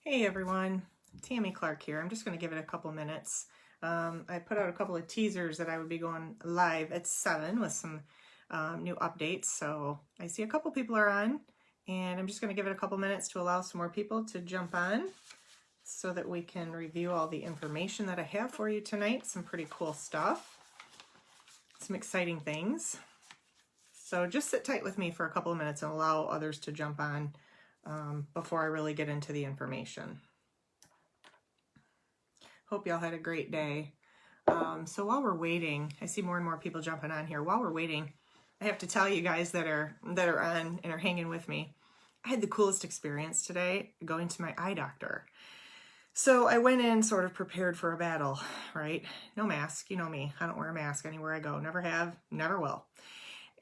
Hey everyone, Tammy Clark here. I'm just going to give it a couple minutes. I put out a couple of teasers that I would be going live at 7 with some new updates. So I see a couple people are on, and I'm just going to give it a couple minutes to allow some more people to jump on so that we can review all the information that I have for you tonight. Some pretty cool stuff, some exciting things. So just sit tight with me for a couple of minutes and allow others to jump on before I really get into the information. Hope y'all had a great day. So while we're waiting, I see more and more people jumping on here. While we're waiting, I have to tell you guys that are on and are hanging with me, I had the coolest experience today going to my eye doctor. So I went in sort of prepared for a battle, right? No mask, you know me. I don't wear a mask anywhere I go. Never have, never will.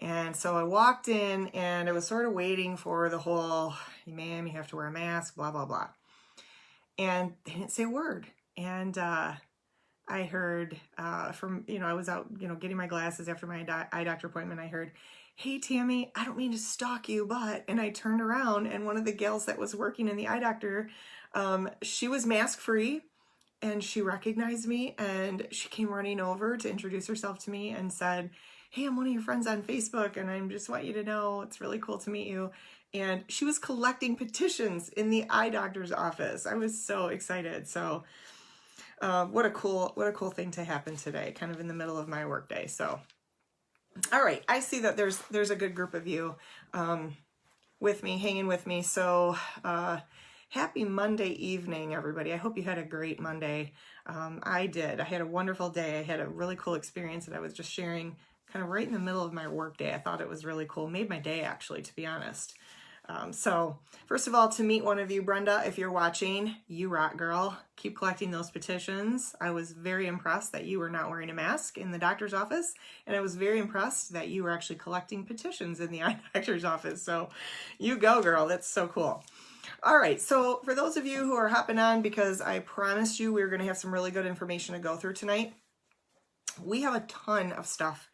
And so I walked in and I was sort of waiting for the whole, ma'am, you have to wear a mask, blah, blah, blah. And they didn't say a word. And I heard from, I was out, getting my glasses after my eye doctor appointment. I heard, hey, Tammy, I don't mean to stalk you, but, and I turned around and one of the gals that was working in the eye doctor, she was mask free and she recognized me and she came running over to introduce herself to me and said, hey, I'm one of your friends on Facebook and I just want you to know it's really cool to meet you. And she was collecting petitions in the eye doctor's office. I was so excited. So what a cool thing to happen today, kind of in the middle of my workday. So, all right, I see that there's a good group of you with me, hanging with me. So happy Monday evening, everybody. I hope you had a great Monday. I did. I had a wonderful day. I had a really cool experience that I was just sharing kind of right in the middle of my workday. I thought it was really cool. Made my day, actually, to be honest. So first of all, to meet one of you, Brenda, if you're watching, you rock, girl. Keep collecting those petitions. I was very impressed that you were not wearing a mask in the doctor's office, and I was very impressed that you were actually collecting petitions in the eye doctor's office. So you go, girl. That's so cool. All right, so for those of you who are hopping on, because I promised you we were going to have some really good information to go through tonight, we have a ton of stuff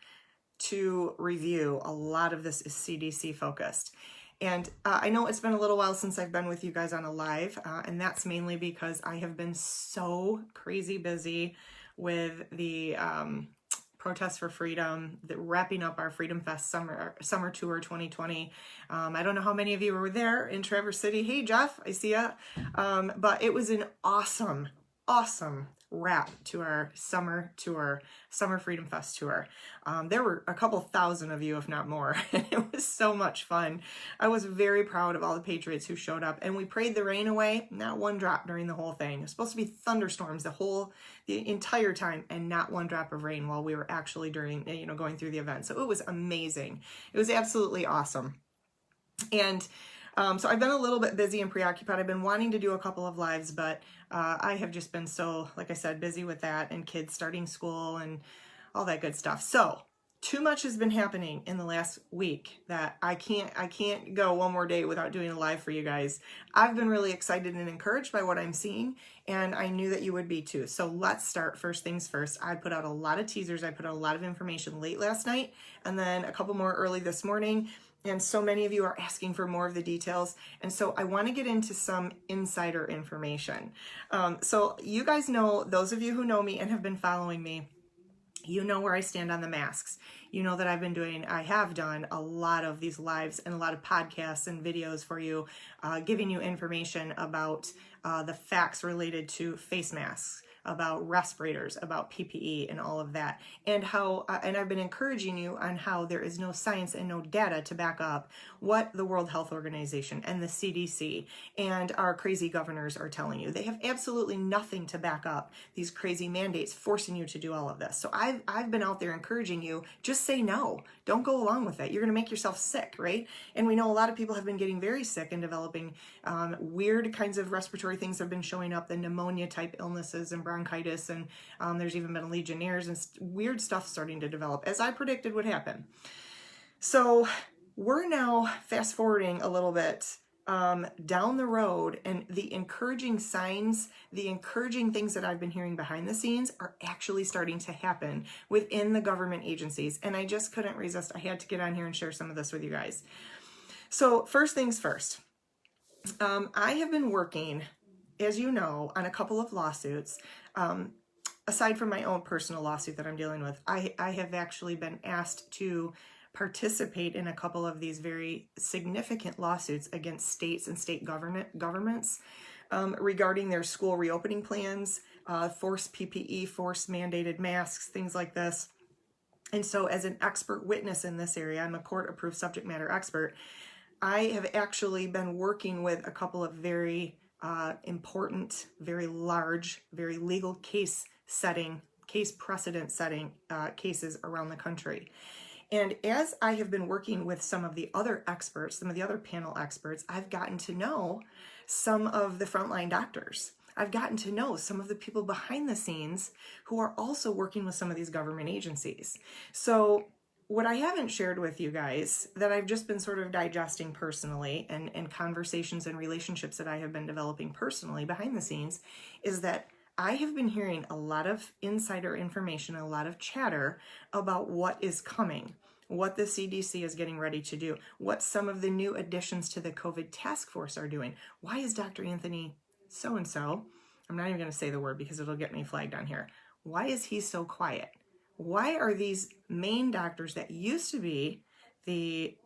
to review. A lot of this is CDC focused. And I know it's been a little while since I've been with you guys on a live, and that's mainly because I have been so crazy busy with the Protests for Freedom, wrapping up our Freedom Fest summer tour 2020. I don't know how many of you were there in Traverse City. Hey, Jeff, I see ya. But it was an awesome wrap to our summer tour, Summer Freedom Fest tour. There were a couple thousand of you, if not more, and it was so much fun. I was very proud of all the patriots who showed up, and we prayed the rain away. Not one drop during the whole thing. It was supposed to be thunderstorms the entire time, and not one drop of rain while we were actually going through the event. So it was amazing. It was absolutely awesome. And so I've been a little bit busy and preoccupied. I've been wanting to do a couple of lives, but I have just been so, like I said, busy with that and kids starting school and all that good stuff. So too much has been happening in the last week that I can't go one more day without doing a live for you guys. I've been really excited and encouraged by what I'm seeing, and I knew that you would be too. So let's start first things first. I put out a lot of teasers. I put out a lot of information late last night and then a couple more early this morning. And so many of you are asking for more of the details. And so I want to get into some insider information. So you guys know, those of you who know me and have been following me, you know where I stand on the masks. You know that I have done a lot of these lives and a lot of podcasts and videos for you, giving you information about the facts related to face masks, about respirators, about PPE and all of that, and how, and I've been encouraging you on how there is no science and no data to back up what the World Health Organization and the CDC and our crazy governors are telling you. They have absolutely nothing to back up these crazy mandates forcing you to do all of this. So I've been out there encouraging you, just say no. Don't go along with it. You're going to make yourself sick, right? And we know a lot of people have been getting very sick and developing weird kinds of respiratory things have been showing up, the pneumonia type illnesses and bronchitis, and there's even been Legionnaires and weird stuff starting to develop, as I predicted would happen. So we're now fast forwarding a little bit down the road, and the encouraging signs, the encouraging things that I've been hearing behind the scenes are actually starting to happen within the government agencies. And I just couldn't resist. I had to get on here and share some of this with you guys. So first things first, I have been working as you know, on a couple of lawsuits. Aside from my own personal lawsuit that I'm dealing with, I have actually been asked to participate in a couple of these very significant lawsuits against states and state governments regarding their school reopening plans, forced PPE, forced mandated masks, things like this. And so as an expert witness in this area, I'm a court-approved subject matter expert, I have actually been working with a couple of very important, very large, very legal case precedent setting cases around the country. And as I have been working with some of the other experts, some of the other panel experts, I've gotten to know some of the frontline doctors. I've gotten to know some of the people behind the scenes who are also working with some of these government agencies. So what I haven't shared with you guys, that I've just been sort of digesting personally, and conversations and relationships that I have been developing personally behind the scenes, is that I have been hearing a lot of insider information, a lot of chatter about what is coming, what the CDC is getting ready to do, what some of the new additions to the COVID task force are doing. Why is Dr. Anthony so-and-so, I'm not even going to say the word because it'll get me flagged on here, why is he so quiet? Why are these main doctors that used to be the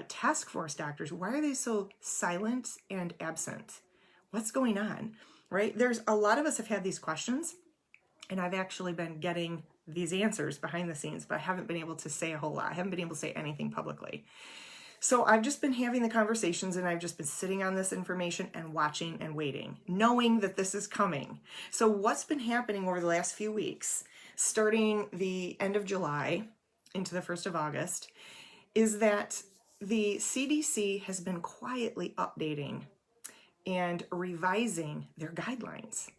task force doctors, why are they so silent and absent? What's going on, right? There's a lot of us have had these questions, and I've actually been getting these answers behind the scenes, but I haven't been able to say a whole lot. I haven't been able to say anything publicly. So I've just been having the conversations, and I've just been sitting on this information and watching and waiting, knowing that this is coming. So what's been happening over the last few weeks, starting the end of July into the 1st of August, is that the CDC has been quietly updating and revising their guidelines.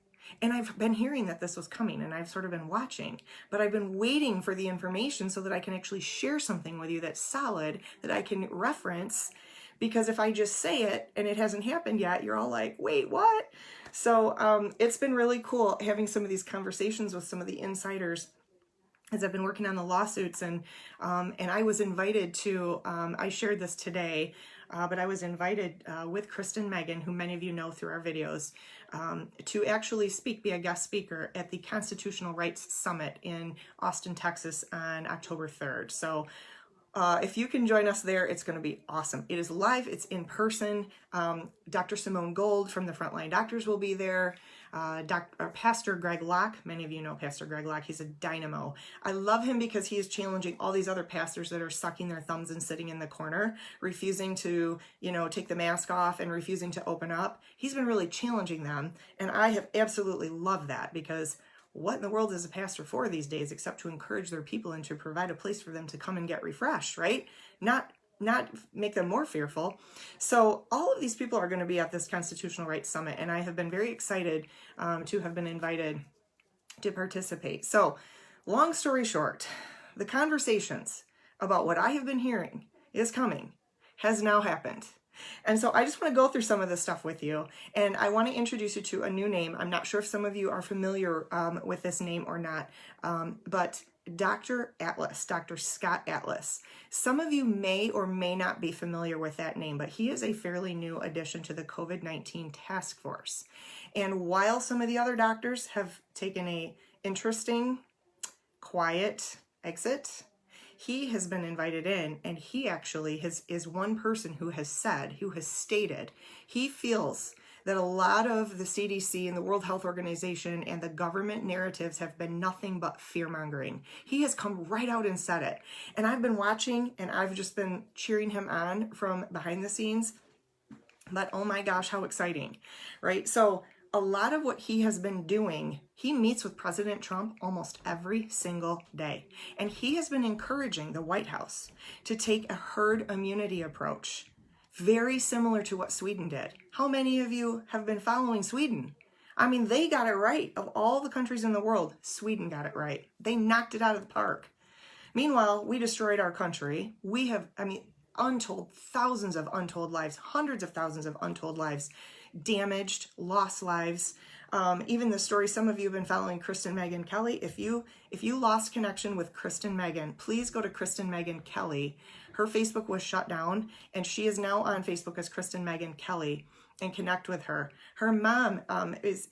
And I've been hearing that this was coming, and I've sort of been watching, but I've been waiting for the information so that I can actually share something with you that's solid, that I can reference, because if I just say it and it hasn't happened yet, you're all like, wait, what? So it's been really cool having some of these conversations with some of the insiders as I've been working on the lawsuits, and I was invited to, I shared this today, but I was invited with Kristen Megan, who many of you know through our videos, to actually be a guest speaker at the Constitutional Rights Summit in Austin, Texas on October 3rd. So if you can join us there, it's going to be awesome. It is live, it's in person. Dr. Simone Gold from the Frontline Doctors will be there. Pastor Greg Locke, many of you know Pastor Greg Locke, he's a dynamo. I love him because he is challenging all these other pastors that are sucking their thumbs and sitting in the corner, refusing to, take the mask off and refusing to open up. He's been really challenging them, and I have absolutely loved that, because what in the world is a pastor for these days except to encourage their people and to provide a place for them to come and get refreshed, right? Not make them more fearful. So all of these people are going to be at this Constitutional Rights Summit, and I have been very excited to have been invited to participate. So long story short, the conversations about what I have been hearing is coming has now happened. And so I just want to go through some of this stuff with you, and I want to introduce you to a new name. I'm not sure if some of you are familiar with this name or not, but Dr. Atlas, Dr. Scott Atlas. Some of you may or may not be familiar with that name, but he is a fairly new addition to the COVID-19 task force. And while some of the other doctors have taken a interesting, quiet exit, he has been invited in, and he actually is one person who has stated, he feels that a lot of the CDC and the World Health Organization and the government narratives have been nothing but fear-mongering. He has come right out and said it. And I've been watching, and I've just been cheering him on from behind the scenes. But oh my gosh, how exciting, right? So a lot of what he has been doing, he meets with President Trump almost every single day. And he has been encouraging the White House to take a herd immunity approach, very similar to what Sweden did. How many of you have been following Sweden? I mean, they got it right. Of all the countries in the world, Sweden got it right. They knocked it out of the park. Meanwhile, we destroyed our country. We have, thousands of untold lives, hundreds of thousands of untold lives damaged, lost lives. Even the story, some of you have been following Kristen Megan Kelly. If you lost connection with Kristen Megan, please go to Kristen Megan Kelly. Her Facebook was shut down, and she is now on Facebook as Kristen Megan Kelly. and connect with her. Her mom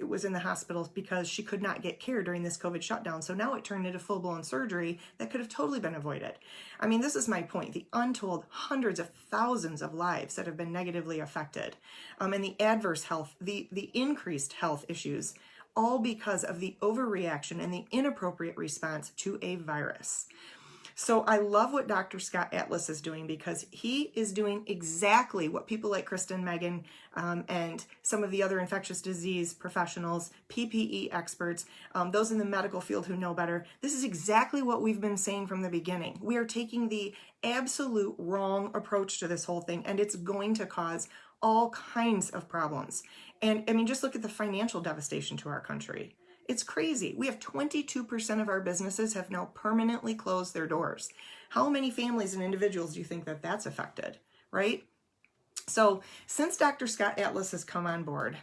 was in the hospital because she could not get care during this COVID shutdown. So now it turned into full-blown surgery that could have totally been avoided. I mean, this is my point. The untold hundreds of thousands of lives that have been negatively affected, and the adverse health, the increased health issues, all because of the overreaction and the inappropriate response to a virus. So I love what Dr. Scott Atlas is doing, because he is doing exactly what people like Kristen, Megan, and some of the other infectious disease professionals, PPE experts, those in the medical field who know better. This is exactly what we've been saying from the beginning. We are taking the absolute wrong approach to this whole thing, and it's going to cause all kinds of problems. And I mean, just look at the financial devastation to our country. It's crazy. We have 22% of our businesses have now permanently closed their doors. How many families and individuals do you think that that's affected, right? So since Dr. Scott Atlas has come on board,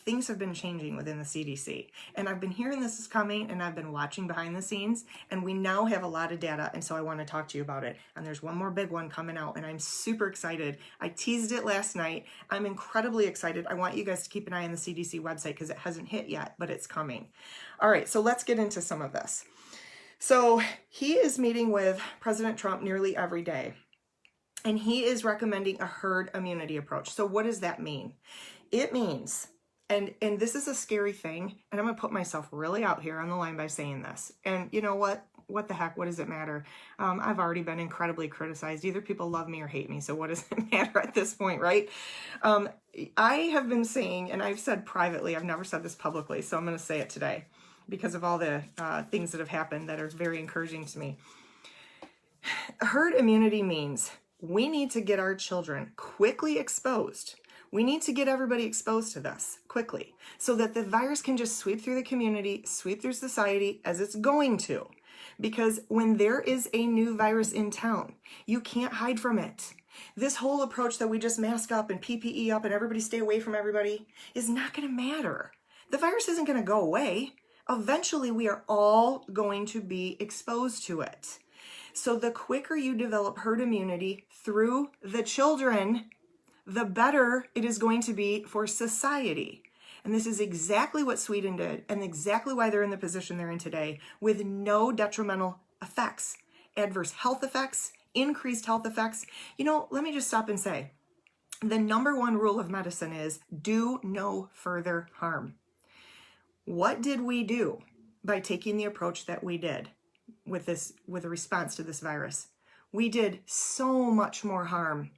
things have been changing within the CDC. And I've been hearing this is coming, and I've been watching behind the scenes, and we now have a lot of data, and so I want to talk to you about it. And there's one more big one coming out, and I'm super excited. I teased it last night. I'm incredibly excited. I want you guys to keep an eye on the CDC website because it hasn't hit yet, but it's coming. All right, so let's get into some of this. So he is meeting with President Trump nearly every day, and he is recommending a herd immunity approach. So what does that mean? It means, and this is a scary thing, and I'm going to put myself really out here on the line by saying this. And you know what? What the heck? What does it matter? I've already been incredibly criticized. Either people love me or hate me, so what does it matter at this point, right? I have been saying, and I've said privately, I've never said this publicly, so I'm going to say it today because of all the things that have happened that are very encouraging to me. Herd immunity means we need to get our children quickly exposed. We need to get everybody exposed to this quickly so that the virus can just sweep through the community, sweep through society as it's going to. Because when there is a new virus in town, you can't hide from it. This whole approach that we just mask up and PPE up and everybody stay away from everybody is not going to matter. The virus isn't going to go away. Eventually, we are all going to be exposed to it. So the quicker you develop herd immunity through the children, the better it is going to be for society. And this is exactly what Sweden did, and exactly why they're in the position they're in today, with no detrimental effects, adverse health effects, increased health effects. You know, let me just stop and say, the number one rule of medicine is do no further harm. What did we do by taking the approach that we did with a response to this virus? We did so much more harm.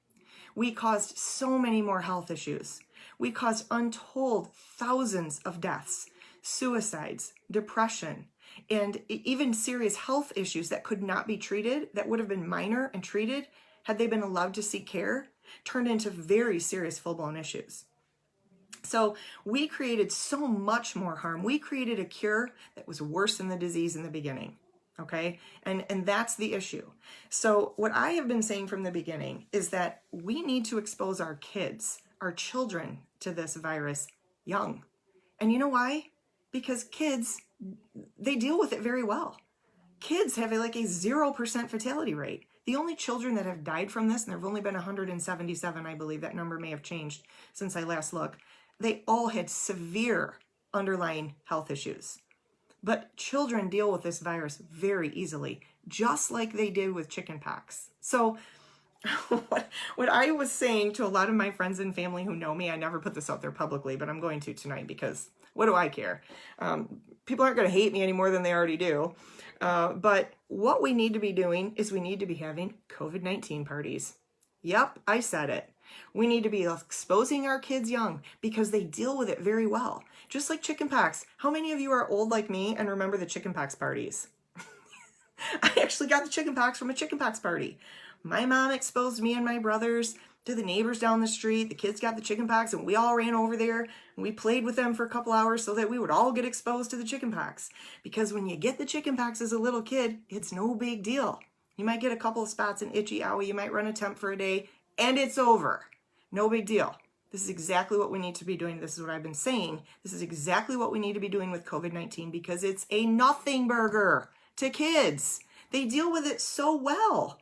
We caused so many more health issues. We caused untold thousands of deaths, suicides, depression, and even serious health issues that could not be treated, that would have been minor and treated had they been allowed to seek care, turned into very serious full-blown issues. So we created so much more harm. We created a cure that was worse than the disease in the beginning. Okay, and that's the issue. So what I have been saying from the beginning is that we need to expose our kids, our children, to this virus young. And you know why? Because kids, they deal with it very well. Kids have like a 0% fatality rate. The only children that have died from this, and there have only been 177, I believe, that number may have changed since I last looked, they all had severe underlying health issues. But children deal with this virus very easily, just like they did with chickenpox. So what I was saying to a lot of my friends and family who know me, I never put this out there publicly, but I'm going to tonight because what do I care? People aren't going to hate me any more than they already do. But what we need to be doing is we need to be having COVID-19 parties. Yep, I said it. We need to be exposing our kids young because they deal with it very well. Just like chickenpox. How many of you are old like me and remember the chickenpox parties? I actually got the chickenpox from a chickenpox party. My mom exposed me and my brothers to the neighbors down the street. The kids got the chickenpox and we all ran over there and we played with them for a couple hours so that we would all get exposed to the chickenpox. Because when you get the chickenpox as a little kid, it's no big deal. You might get a couple of spots and itchy owie. You might run a temp for a day and it's over. No big deal. This is exactly what we need to be doing. This is what I've been saying. This is exactly what we need to be doing with COVID-19 because it's a nothing burger to kids. They deal with it so well.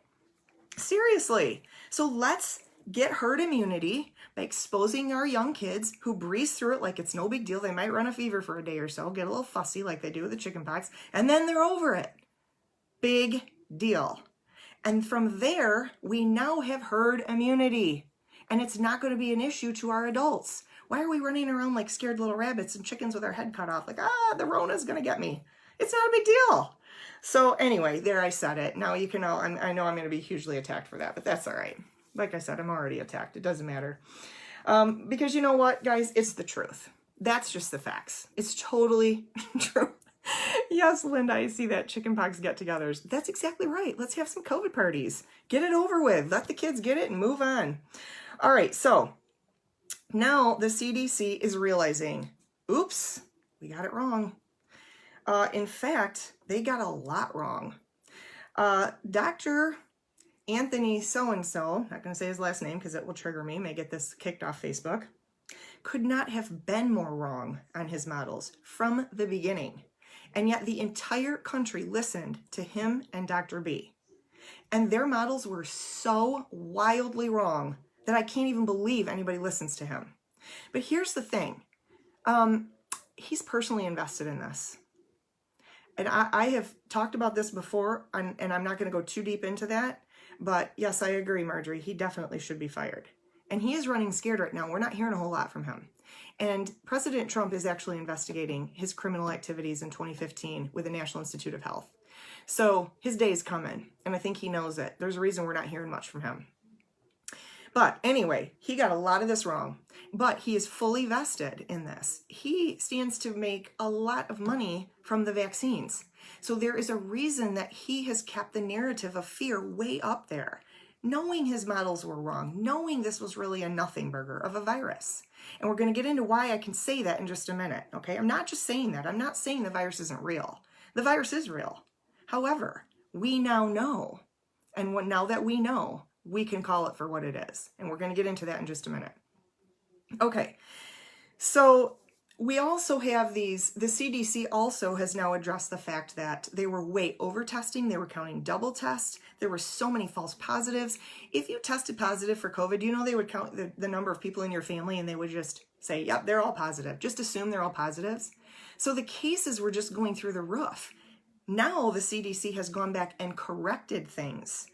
Seriously. So let's get herd immunity by exposing our young kids who breeze through it like it's no big deal. They might run a fever for a day or so, get a little fussy like they do with the chickenpox, and then they're over it. Big deal. And from there, we now have herd immunity. And it's not going to be an issue to our adults. Why are we running around like scared little rabbits and chickens with our head cut off? Like, the Rona's going to get me. It's not a big deal. So anyway, there I said it. Now you can all, I know I'm going to be hugely attacked for that, but that's all right. Like I said, I'm already attacked. It doesn't matter. Because you know what, guys? It's the truth. That's just the facts. It's totally true. Yes, Linda, I see that. Chickenpox get-togethers. That's exactly right. Let's have some COVID parties. Get it over with. Let the kids get it and move on. All right, so now the CDC is realizing, oops, we got it wrong. In fact, they got a lot wrong. Dr. Anthony so-and-so, not going to say his last name because it will trigger me, may get this kicked off Facebook, could not have been more wrong on his models from the beginning. And yet the entire country listened to him and Dr. B. And their models were so wildly wrong that I can't even believe anybody listens to him. But here's the thing. He's personally invested in this. And I have talked about this before, and I'm not going to go too deep into that. But yes, I agree, Marjorie. He definitely should be fired. And he is running scared right now. We're not hearing a whole lot from him. And President Trump is actually investigating his criminal activities in 2015 with the National Institute of Health. So his day is coming, and I think he knows it. There's a reason we're not hearing much from him. But anyway, he got a lot of this wrong, but he is fully vested in this. He stands to make a lot of money from the vaccines. So there is a reason that he has kept the narrative of fear way up there, knowing his models were wrong, knowing this was really a nothing burger of a virus. And we're going to get into why I can say that in just a minute, okay? I'm not just saying that. I'm not saying the virus isn't real. The virus is real. However, we now know, and now that we know, we can call it for what it is. And we're going to get into that in just a minute. Okay, so we also have the CDC also has now addressed the fact that they were way over testing. They were counting double tests. There were so many false positives. If you tested positive for COVID, you know they would count the number of people in your family and they would just say, yep, they're all positive. Just assume they're all positives. So the cases were just going through the roof. Now the CDC has gone back and corrected things.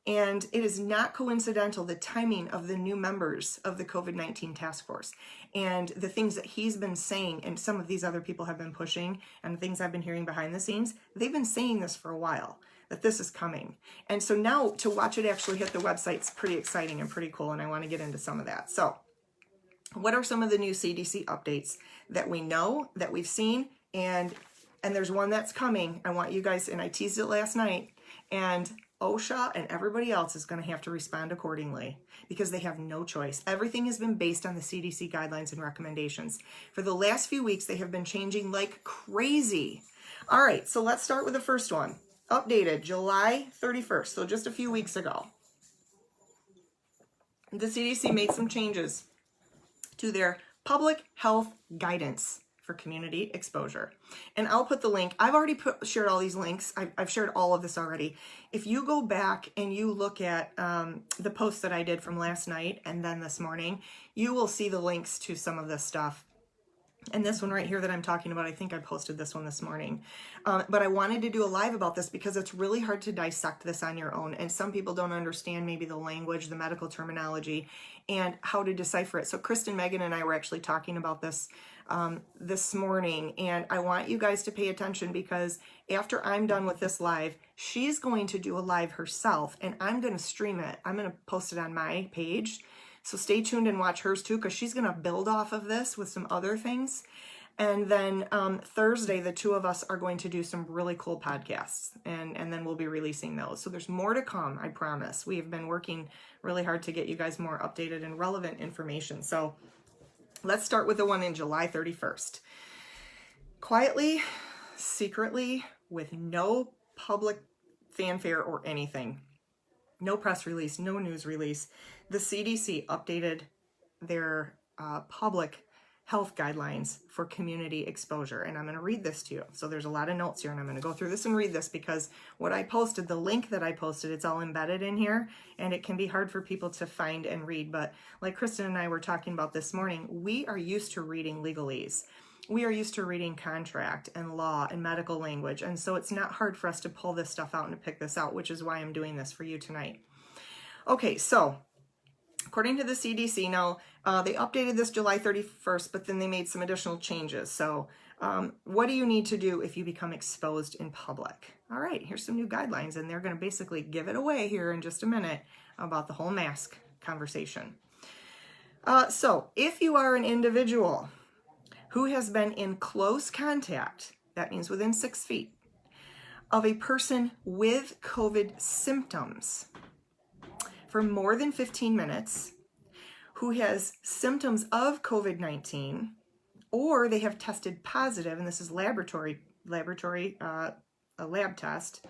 And it is not coincidental, the timing of the new members of the COVID-19 task force and the things that he's been saying, and some of these other people have been pushing, and the things I've been hearing behind the scenes, they've been saying this for a while, that this is coming. And so now to watch it actually hit the website's pretty exciting and pretty cool, and I want to get into some of that. So what are some of the new CDC updates that we know, that we've seen, and there's one that's coming. I want you guys, and I teased it last night, and OSHA and everybody else is going to have to respond accordingly because they have no choice. Everything has been based on the CDC guidelines and recommendations. For the last few weeks, they have been changing like crazy. All right, so let's start with the first one. Updated July 31st, so just a few weeks ago. The CDC made some changes to their public health guidance for community exposure. And I'll put the link. I've already shared all these links. I've shared all of this already. If you go back and you look at the post that I did from last night and then this morning, you will see the links to some of this stuff. And this one right here that I'm talking about, I think I posted this one this morning. But I wanted to do a live about this because it's really hard to dissect this on your own. And some people don't understand maybe the language, the medical terminology, and how to decipher it. So Kristen, Megan, and I were actually talking about this this morning. And I want you guys to pay attention because after I'm done with this live, she's going to do a live herself and I'm going to stream it. I'm going to post it on my page. So stay tuned and watch hers too, because she's going to build off of this with some other things. And then Thursday, the two of us are going to do some really cool podcasts, and then we'll be releasing those. So there's more to come, I promise. We have been working really hard to get you guys more updated and relevant information. So let's start with the one in July 31st. Quietly, secretly, with no public fanfare or anything. No press release, no news release. The CDC updated their public health guidelines for community exposure. And I'm going to read this to you. So there's a lot of notes here, and I'm going to go through this and read this because what I posted, the link that I posted, it's all embedded in here, and it can be hard for people to find and read. But like Kristen and I were talking about this morning, we are used to reading legalese. We are used to reading contract and law and medical language. And so it's not hard for us to pull this stuff out and to pick this out, which is why I'm doing this for you tonight. Okay, so according to the CDC, now they updated this July 31st, but then they made some additional changes. So what do you need to do if you become exposed in public? All right, here's some new guidelines, and they're going to basically give it away here in just a minute about the whole mask conversation. So if you are an individual who has been in close contact, that means within 6 feet, of a person with COVID symptoms for more than 15 minutes, who has symptoms of COVID-19, or they have tested positive, and this is a lab test,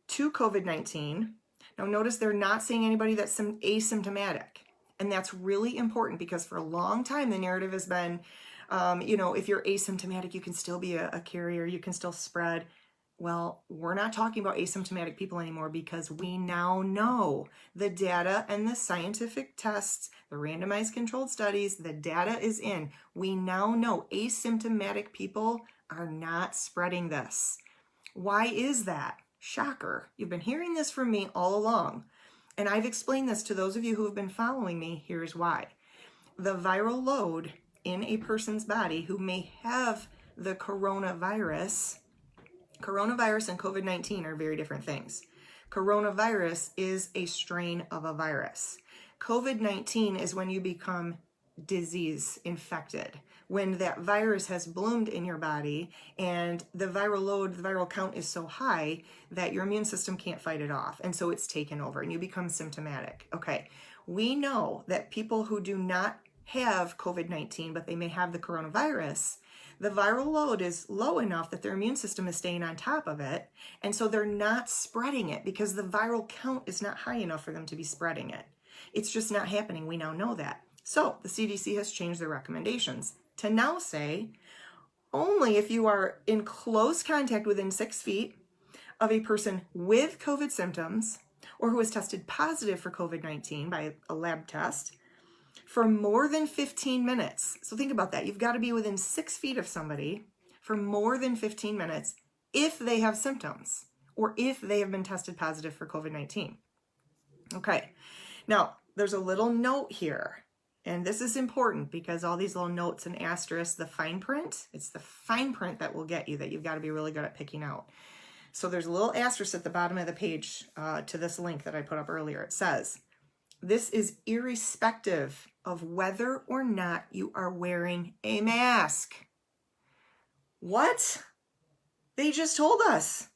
to COVID-19. Now notice they're not saying anybody that's asymptomatic. And that's really important because for a long time, the narrative has been, if you're asymptomatic, you can still be a carrier, you can still spread. Well, we're not talking about asymptomatic people anymore because we now know the data and the scientific tests, the randomized controlled studies, the data is in. We now know asymptomatic people are not spreading this. Why is that? Shocker. You've been hearing this from me all along. And I've explained this to those of you who have been following me. Here's why. The viral load in a person's body who may have the coronavirus and COVID-19 are very different things. Coronavirus is a strain of a virus. COVID-19 is when you become disease infected, when that virus has bloomed in your body and the viral load, the viral count is so high that your immune system can't fight it off. And so it's taken over and you become symptomatic. Okay, we know that people who do not have COVID-19, but they may have the coronavirus, the viral load is low enough that their immune system is staying on top of it. And so they're not spreading it because the viral count is not high enough for them to be spreading it. It's just not happening. We now know that. So the CDC has changed their recommendations to now say only if you are in close contact within 6 feet of a person with COVID symptoms or who has tested positive for COVID-19 by a lab test for more than 15 minutes. So think about that. You've got to be within 6 feet of somebody for more than 15 minutes if they have symptoms or if they have been tested positive for COVID-19. Okay, now there's a little note here, and this is important because all these little notes and asterisks, the fine print, it's the fine print that will get you that you've got to be really good at picking out. So there's a little asterisk at the bottom of the page to this link that I put up earlier. It says, this is irrespective of whether or not you are wearing a mask. What? They just told us.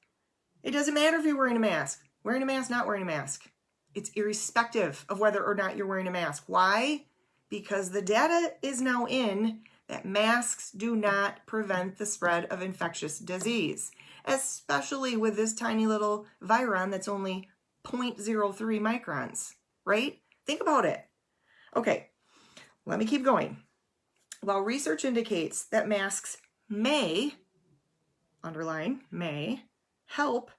It doesn't matter if you're wearing a mask. Wearing a mask, not wearing a mask. It's irrespective of whether or not you're wearing a mask. Why? Because the data is now in that masks do not prevent the spread of infectious disease, especially with this tiny little viron that's only 0.03 microns, right? Think about it. Okay, let me keep going. While research indicates that masks may, underline, may, help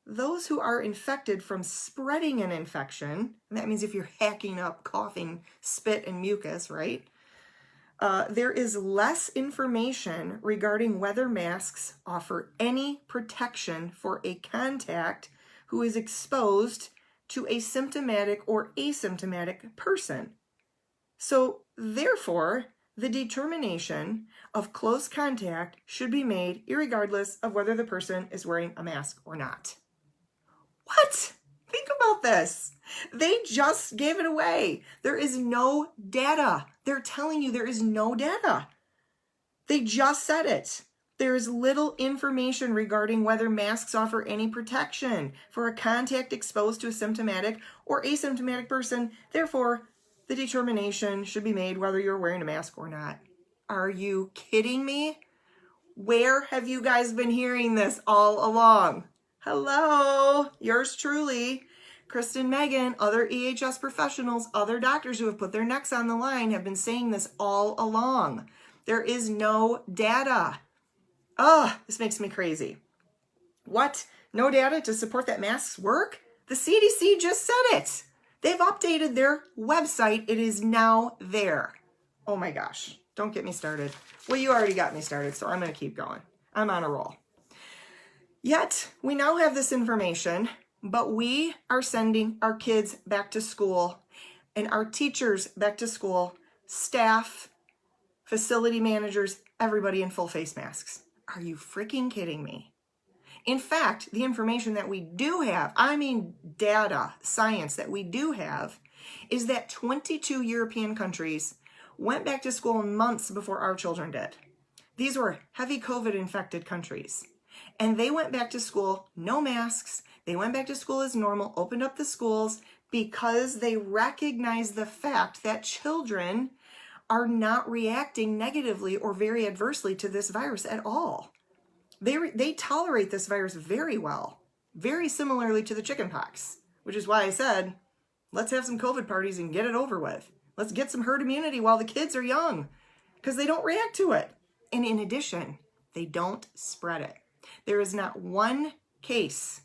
those who are infected from spreading an infection, and that means if you're hacking up, coughing, spit, and mucus, right? There is less information regarding whether masks offer any protection for a contact who is exposed to a symptomatic or asymptomatic person. So, therefore, the determination of close contact should be made irregardless of whether the person is wearing a mask or not. What? Think about this. They just gave it away. There is no data. They're telling you there is no data. They just said it. There is little information regarding whether masks offer any protection for a contact exposed to a symptomatic or asymptomatic person. Therefore, the determination should be made whether you're wearing a mask or not. Are you kidding me? Where have you guys been hearing this all along? Hello, yours truly, Kristen, Megan, other EHS professionals, other doctors who have put their necks on the line have been saying this all along. There is no data. Oh, this makes me crazy. What? No data to support that masks work? The CDC just said it. They've updated their website. It is now there. Oh my gosh. Don't get me started. Well, you already got me started, so I'm going to keep going. I'm on a roll. Yet, we now have this information, but we are sending our kids back to school and our teachers back to school, staff, facility managers, everybody in full face masks. Are you freaking kidding me? In fact, the information that we do have, I mean data, science that we do have, is that 22 European countries went back to school months before our children did. These were heavy COVID infected countries. And they went back to school, no masks. They went back to school as normal, opened up the schools because they recognized the fact that children are not reacting negatively or very adversely to this virus at all. They tolerate this virus very well, very similarly to the chickenpox, which is why I said, let's have some COVID parties and get it over with. Let's get some herd immunity while the kids are young because they don't react to it. And in addition, they don't spread it. There is not one case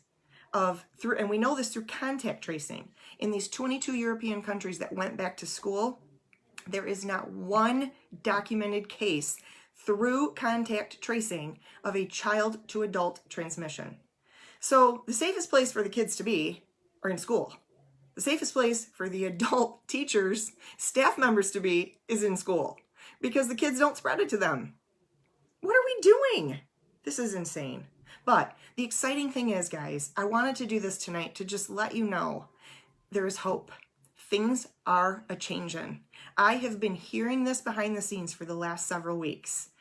and we know this through contact tracing, in these 22 European countries that went back to school, there is not one documented case through contact tracing of a child to adult transmission. So the safest place for the kids to be are in school. The safest place for the adult teachers, staff members to be is in school because the kids don't spread it to them. What are we doing? This is insane. But the exciting thing is, guys, I wanted to do this tonight to just let you know there is hope. Things are a-changin'. I have been hearing this behind the scenes for the last several weeks.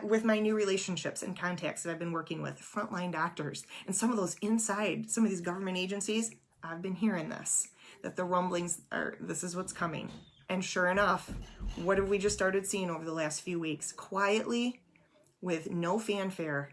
With my new relationships and contacts that I've been working with, frontline doctors, and some of those inside, some of these government agencies, I've been hearing this, that the rumblings are, this is what's coming. And sure enough, what have we just started seeing over the last few weeks? Quietly, with no fanfare,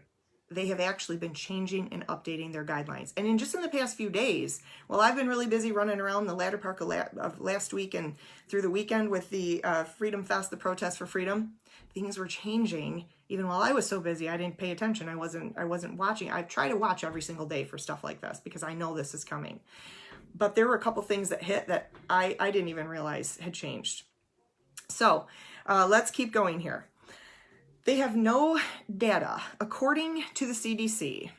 they have actually been changing and updating their guidelines. And in the past few days, well, I've been really busy running around the latter part of last week and through the weekend with the Freedom Fest, the protest for freedom. Things were changing. Even while I was so busy, I didn't pay attention. I wasn't watching. I try to watch every single day for stuff like this because I know this is coming. But there were a couple things that hit that I didn't even realize had changed. So let's keep going here. They have no data. According to the CDC,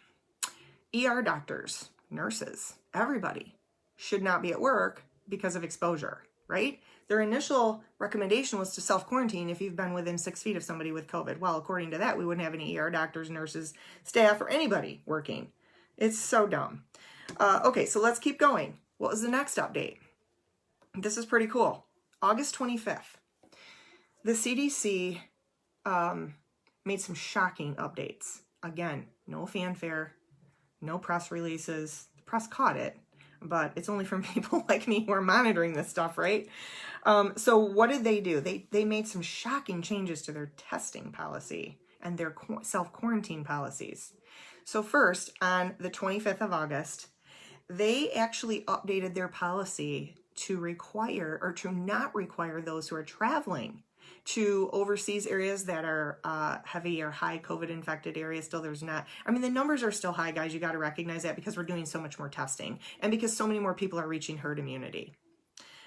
ER doctors, nurses, everybody should not be at work because of exposure, right? Their initial recommendation was to self-quarantine if you've been within 6 feet of somebody with COVID. Well, according to that, we wouldn't have any ER doctors, nurses, staff, or anybody working. It's so dumb. Okay, so let's keep going. What was the next update? This is pretty cool. August 25th, the CDC made some shocking updates. Again, no fanfare, no press releases. The press caught it, but it's only from people like me who are monitoring this stuff, right? So what did they do? They made some shocking changes to their testing policy and their self-quarantine policies. So first, on the 25th of August, they actually updated their policy to require or to not require those who are traveling to overseas areas that are heavy or high COVID infected areas. Still, there's not, I mean, the numbers are still high, guys. You got to recognize that because we're doing so much more testing and because so many more people are reaching herd immunity.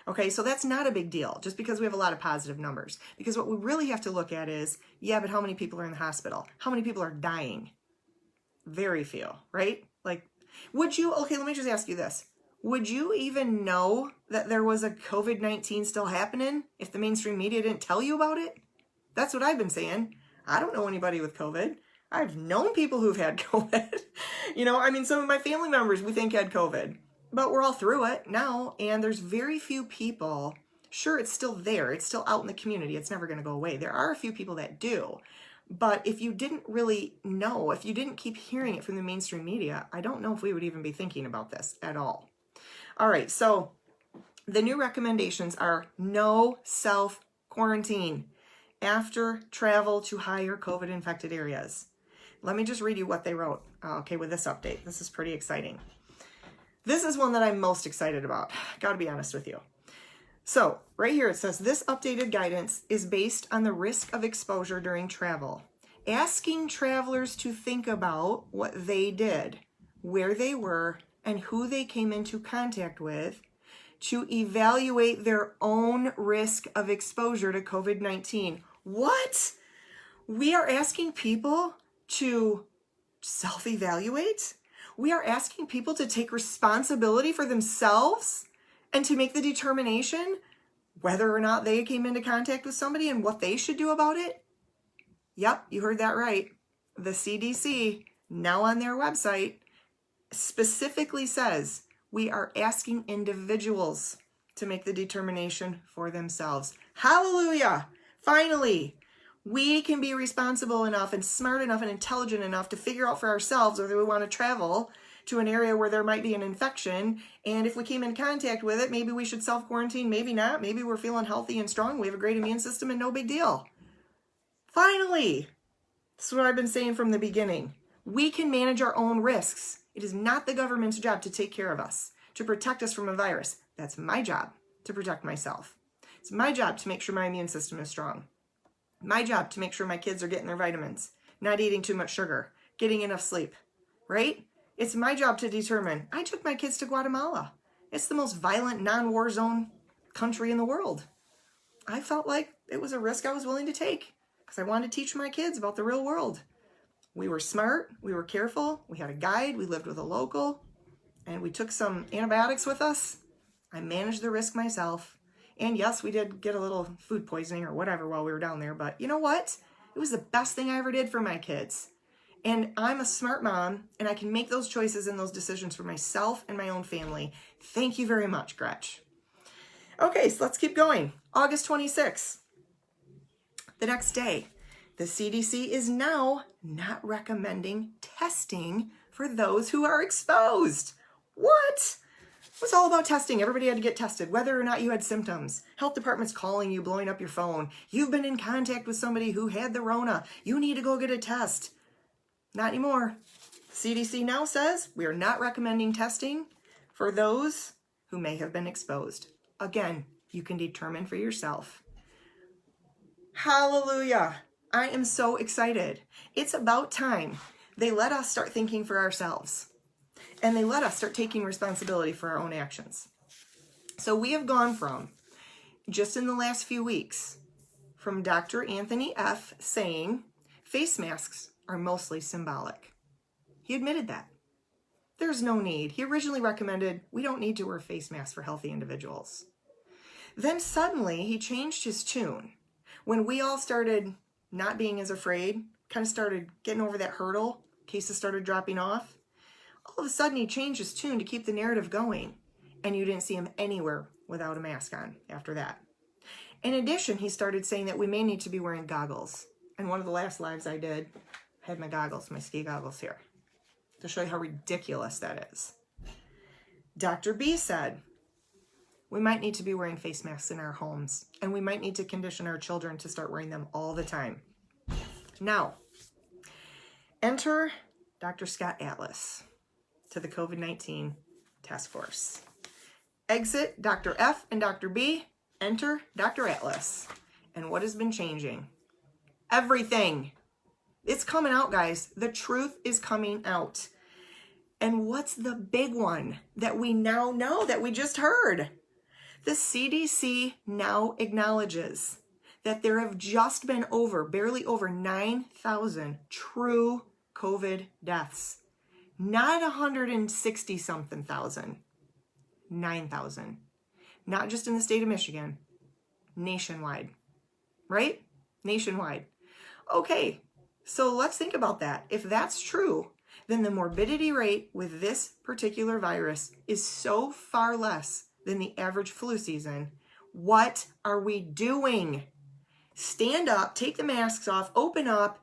Okay, so that's not a big deal just because we have a lot of positive numbers. Because what we really have to look at is, yeah, but how many people are in the hospital? How many people are dying? Very few, right? Like, okay, let me just ask you this. Would you even know that there was a COVID-19 still happening if the mainstream media didn't tell you about it? That's what I've been saying. I don't know anybody with COVID. I've known people who've had COVID. Some of my family members we think had COVID, but we're all through it now. And there's very few people. Sure, it's still there. It's still out in the community. It's never going to go away. There are a few people that do. But if you didn't really know, if you didn't keep hearing it from the mainstream media, I don't know if we would even be thinking about this at all. All right, so the new recommendations are no self-quarantine after travel to higher COVID-infected areas. Let me just read you what they wrote, okay, with this update. This is pretty exciting. This is one that I'm most excited about. Got to be honest with you. So right here it says, this updated guidance is based on the risk of exposure during travel, asking travelers to think about what they did, where they were, and who they came into contact with to evaluate their own risk of exposure to COVID-19. What? We are asking people to self-evaluate? We are asking people to take responsibility for themselves and to make the determination whether or not they came into contact with somebody and what they should do about it? Yep, you heard that right. The CDC, now on their website, specifically says we are asking individuals to make the determination for themselves. Hallelujah! Finally, we can be responsible enough and smart enough and intelligent enough to figure out for ourselves whether we want to travel to an area where there might be an infection. And if we came in contact with it, maybe we should self-quarantine, maybe not. Maybe we're feeling healthy and strong. We have a great immune system and no big deal. Finally, this is what I've been saying from the beginning. We can manage our own risks. It is not the government's job to take care of us, to protect us from a virus. That's my job, to protect myself. It's my job to make sure my immune system is strong. My job to make sure my kids are getting their vitamins, not eating too much sugar, getting enough sleep, right? It's my job to determine. I took my kids to Guatemala. It's the most violent non-war zone country in the world. I felt like it was a risk I was willing to take because I wanted to teach my kids about the real world. We were smart, we were careful, we had a guide, we lived with a local, and we took some antibiotics with us. I managed the risk myself. And yes, we did get a little food poisoning or whatever while we were down there, but you know what? It was the best thing I ever did for my kids. And I'm a smart mom, and I can make those choices and those decisions for myself and my own family. Thank you very much, Gretch. Okay, so let's keep going. August 26th, the next day, the CDC is now not recommending testing for those who are exposed. What? It was all about testing. Everybody had to get tested, whether or not you had symptoms. Health department's calling you, blowing up your phone. You've been in contact with somebody who had the Rona. You need to go get a test. Not anymore. CDC now says we are not recommending testing for those who may have been exposed. Again, you can determine for yourself. Hallelujah. I am so excited. It's about time they let us start thinking for ourselves. And they let us start taking responsibility for our own actions. So we have gone from, just in the last few weeks, from Dr. Anthony F. saying face masks are mostly symbolic. He admitted that. There's no need. He originally recommended we don't need to wear face masks for healthy individuals. Then suddenly he changed his tune. When we all started not being as afraid, kind of started getting over that hurdle, cases started dropping off, all of a sudden he changed his tune to keep the narrative going, and you didn't see him anywhere without a mask on after that. In addition, he started saying that we may need to be wearing goggles. And one of the last lives I did, I had my goggles, my ski goggles here, to show you how ridiculous that is. Dr. B said, we might need to be wearing face masks in our homes, and we might need to condition our children to start wearing them all the time. Now, enter Dr. Scott Atlas to the COVID-19 task force. Exit Dr. F and Dr. B, enter Dr. Atlas. And what has been changing? Everything. It's coming out, guys. The truth is coming out. And what's the big one that we now know that we just heard? The CDC now acknowledges that there have just been barely over 9,000 true COVID deaths. Not 160 something thousand, 9,000. Not just in the state of Michigan, nationwide, right? Nationwide. Okay, so let's think about that. If that's true, then the morbidity rate with this particular virus is so far less than the average flu season. What are we doing? Stand up, take the masks off, open up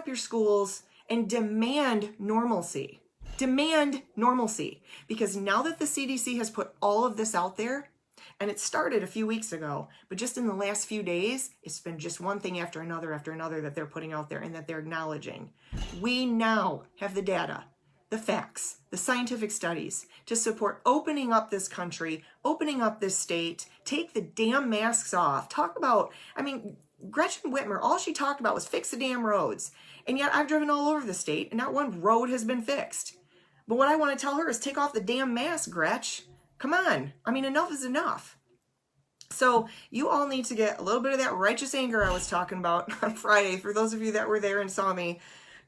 your schools, and demand normalcy. Demand normalcy. Because now that the CDC has put all of this out there, and it started a few weeks ago, but just in the last few days, it's been just one thing after another that they're putting out there and that they're acknowledging. We now have the data the facts, the scientific studies to support opening up this country, opening up this state, take the damn masks off. Talk about, I mean, Gretchen Whitmer, all she talked about was fix the damn roads. And yet I've driven all over the state and not one road has been fixed. But what I want to tell her is take off the damn mask, Gretch. Come on. I mean, enough is enough. So you all need to get a little bit of that righteous anger I was talking about on Friday. For those of you that were there and saw me,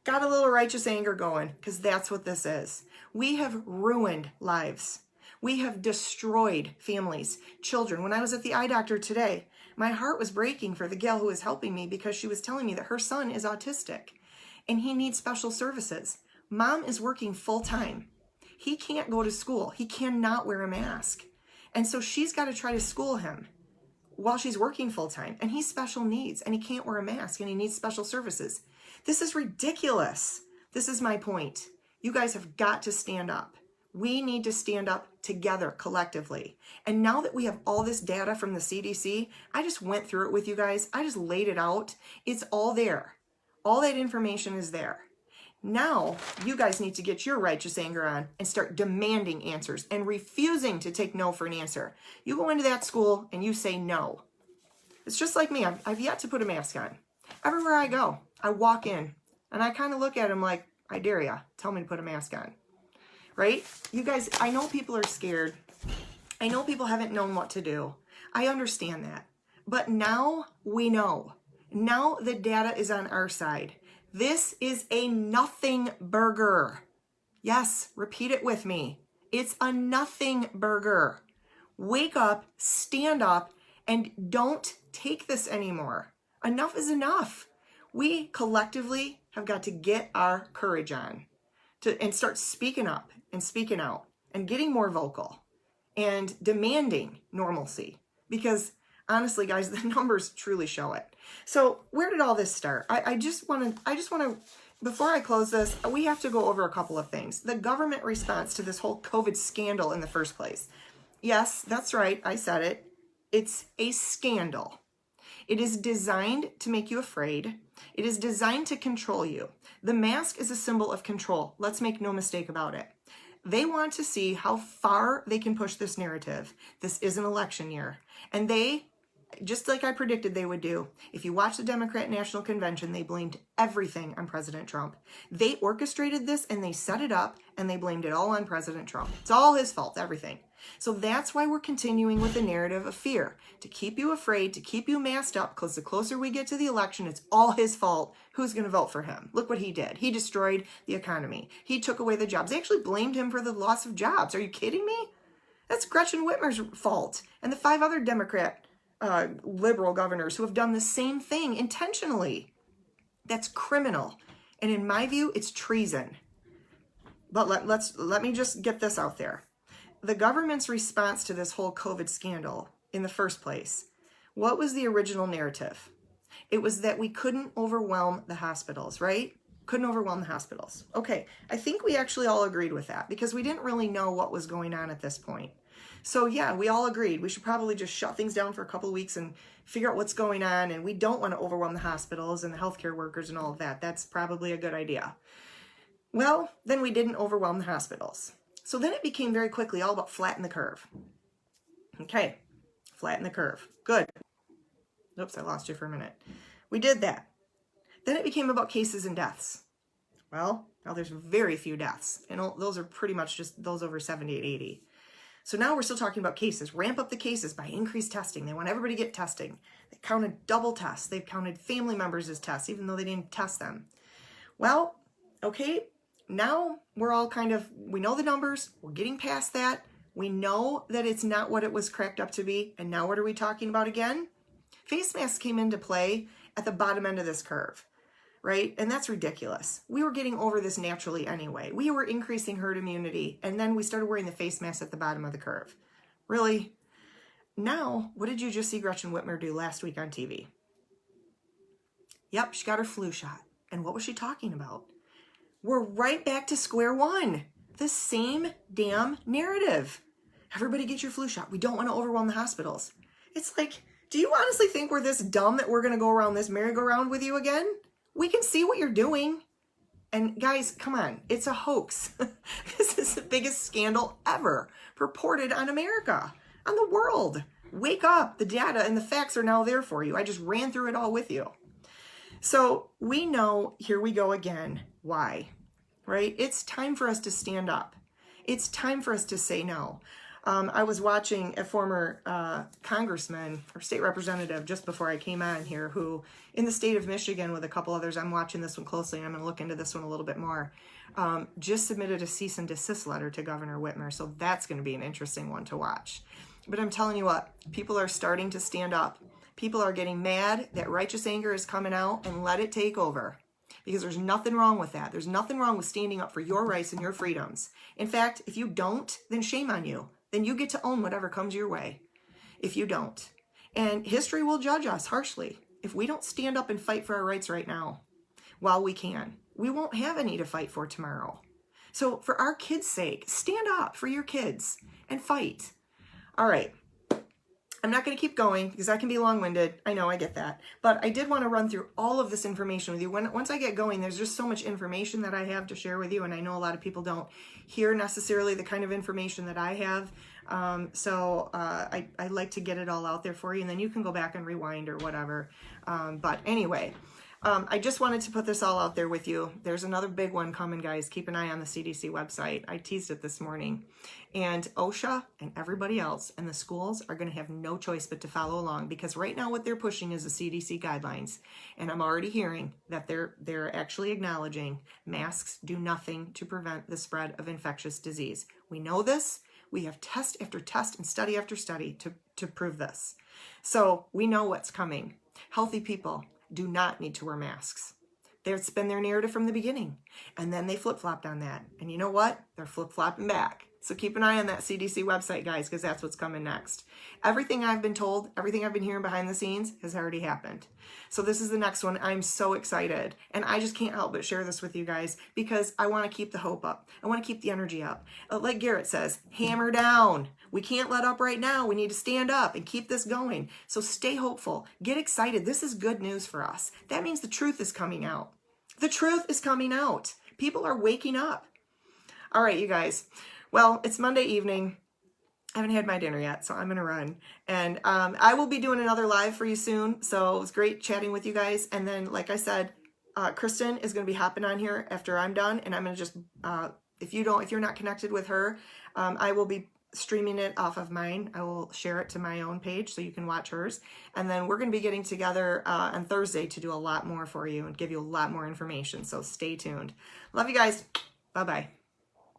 got a little righteous anger going, because that's what this is. We have ruined lives. We have destroyed families, children. When I was at the eye doctor today, my heart was breaking for the gal who was helping me because she was telling me that her son is autistic and he needs special services. Mom is working full time. He can't go to school. He cannot wear a mask. And so she's got to try to school him while she's working full time. And he's special needs and he can't wear a mask and he needs special services. This is ridiculous. This is my point. You guys have got to stand up. We need to stand up together collectively. And now that we have all this data from the CDC, I just went through it with you guys. I just laid it out. It's all there. All that information is there. Now, you guys need to get your righteous anger on and start demanding answers and refusing to take no for an answer. You go into that school and you say no. It's just like me. I've yet to put a mask on. Everywhere I go, I walk in and I kind of look at them like, I dare ya, tell me to put a mask on. Right? You guys, I know people are scared. I know people haven't known what to do. I understand that. But now we know. Now the data is on our side. This is a nothing burger. Yes, repeat it with me. It's a nothing burger. Wake up, stand up, and don't take this anymore. Enough is enough. We collectively have got to get our courage on and start speaking up and speaking out and getting more vocal and demanding normalcy, because honestly, guys, the numbers truly show it. So where did all this start? I just want to, before I close this, we have to go over a couple of things. The government response to this whole COVID scandal in the first place. Yes, that's right. I said it. It's a scandal. It is designed to make you afraid. It is designed to control you. The mask is a symbol of control. Let's make no mistake about it. They want to see how far they can push this narrative. This is an election year. And they, just like I predicted they would do, if you watch the Democrat National Convention, they blamed everything on President Trump. They orchestrated this and they set it up and they blamed it all on President Trump. It's all his fault, everything. So that's why we're continuing with the narrative of fear, to keep you afraid, to keep you masked up, because the closer we get to the election, it's all his fault. Who's going to vote for him? Look what he did. He destroyed the economy. He took away the jobs. They actually blamed him for the loss of jobs. Are you kidding me? That's Gretchen Whitmer's fault and the 5 other Democrat liberal governors who have done the same thing intentionally. That's criminal. And in my view, it's treason. But let me just get this out there. The government's response to this whole COVID scandal in the first place, what was the original narrative? It was that we couldn't overwhelm the hospitals, right? Couldn't overwhelm the hospitals. Okay, I think we actually all agreed with that because we didn't really know what was going on at this point. So yeah, we all agreed we should probably just shut things down for a couple of weeks and figure out what's going on, and we don't want to overwhelm the hospitals and the healthcare workers and all of that. That's probably a good idea. Well, then we didn't overwhelm the hospitals. So then it became very quickly all about flatten the curve. Okay, flatten the curve. Good. Oops, I lost you for a minute. We did that. Then it became about cases and deaths. Well, now there's very few deaths, and those are pretty much just those over 70 and 80. So now we're still talking about cases. Ramp up the cases by increased testing. They want everybody to get testing. They counted double tests. They've counted family members as tests, even though they didn't test them. Well, okay, now we're all we know the numbers. We're getting past that. We know that it's not what it was cracked up to be. And now what are we talking about again? Face masks came into play at the bottom end of this curve, right? And that's ridiculous. We were getting over this naturally anyway. We were increasing herd immunity, and then we started wearing the face mask at the bottom of the curve. Really? Now, what did you just see Gretchen Whitmer do last week on TV? Yep, she got her flu shot. And what was she talking about? We're right back to square one. The same damn narrative. Everybody get your flu shot. We don't want to overwhelm the hospitals. It's like, do you honestly think we're this dumb that we're going to go around this merry-go-round with you again? We can see what you're doing. And guys, come on, it's a hoax. This is the biggest scandal ever purported on America, on the world. Wake up, the data and the facts are now there for you. I just ran through it all with you. So we know, here we go again, why, right? It's time for us to stand up. It's time for us to say no. I was watching a former congressman or state representative just before I came on here who, in the state of Michigan with a couple others, I'm watching this one closely and I'm going to look into this one a little bit more, just submitted a cease and desist letter to Governor Whitmer. So that's going to be an interesting one to watch. But I'm telling you what, people are starting to stand up. People are getting mad that righteous anger is coming out, and let it take over. Because there's nothing wrong with that. There's nothing wrong with standing up for your rights and your freedoms. In fact, if you don't, then shame on you. Then you get to own whatever comes your way if you don't. And history will judge us harshly. If we don't stand up and fight for our rights right now, while we can, we won't have any to fight for tomorrow. So for our kids' sake, stand up for your kids and fight. All right. I'm not going to keep going because that can be long-winded. I know, I get that. But I did want to run through all of this information with you. Once I get going, there's just so much information that I have to share with you, and I know a lot of people don't hear necessarily the kind of information that I have. So I like to get it all out there for you, and then you can go back and rewind or whatever. But anyway, I just wanted to put this all out there with you. There's another big one coming, guys. Keep an eye on the CDC website. I teased it this morning. And OSHA and everybody else and the schools are going to have no choice but to follow along, because right now what they're pushing is the CDC guidelines. And I'm already hearing that they're actually acknowledging masks do nothing to prevent the spread of infectious disease. We know this. We have test after test and study after study to prove this. So we know what's coming. Healthy people do not need to wear masks. That's been their narrative from the beginning. And then they flip-flopped on that. And you know what? They're flip-flopping back. So keep an eye on that CDC website, guys, because that's what's coming next. Everything I've been told, everything I've been hearing behind the scenes has already happened. So this is the next one. I'm so excited. And I just can't help but share this with you guys because I want to keep the hope up. I want to keep the energy up. Like Garrett says, hammer down. We can't let up right now. We need to stand up and keep this going. So stay hopeful. Get excited. This is good news for us. That means the truth is coming out. The truth is coming out. People are waking up. All right, you guys. Well, it's Monday evening. I haven't had my dinner yet, so I'm going to run. And I will be doing another live for you soon. So it was great chatting with you guys. And then, like I said, Kristen is going to be hopping on here after I'm done. And I'm going to just, if you're not connected with her, I will be streaming it off of mine. I will share it to my own page so you can watch hers. And then we're going to be getting together on Thursday to do a lot more for you and give you a lot more information. So stay tuned. Love you guys. Bye-bye.